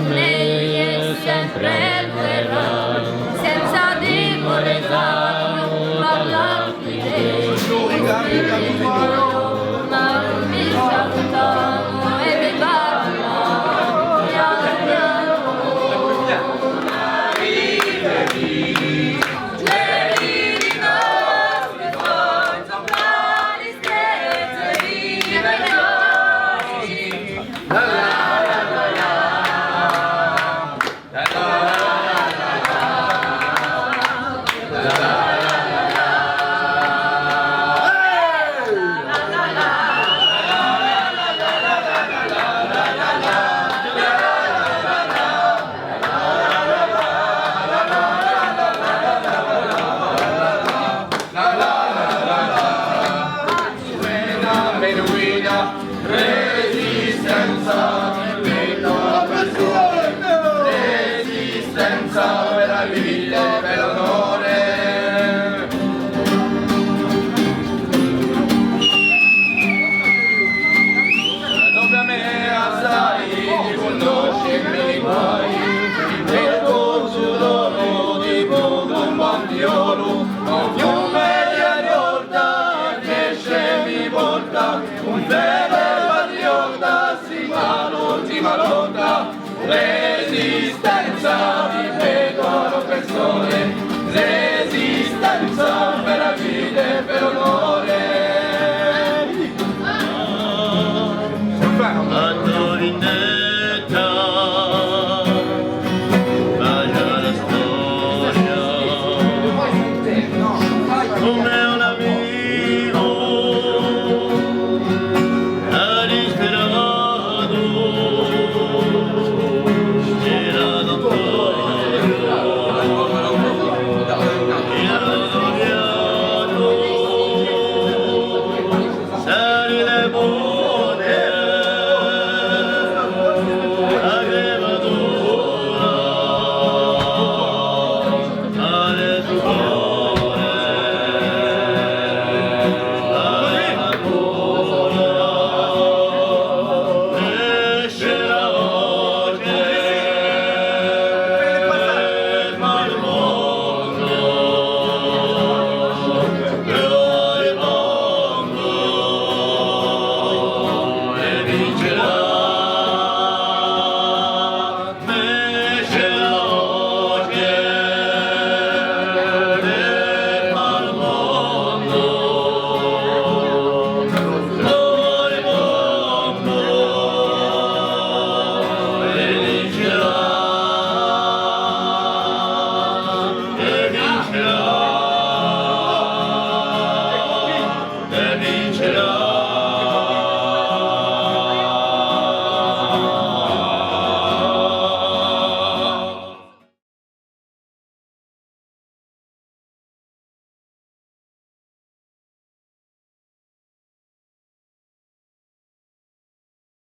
lei è sempre il verrà, senza timore esatto, parla qui lei, ma mi salutano e mi parla, piano piano, le vidi nostre forze, sopra le stelle, vive noi. Resistenza, resistenza per la vita e per l'onore. Dopo a me assai di conoscermi i guai, il corso d'oro di poco un bandiolo, un fiume di ariorda che esce mi porta, un fede patriota si fa l'ultima lotta, resistenza ripeto persone, resistenza per la vita e per l'onore. Antorinetta, bacia la storia, come un amico, ha disperato, era sali le buone, aveva d'ora, alle cuore, aveva d'ora, esce la voce, ma il mondo, e vince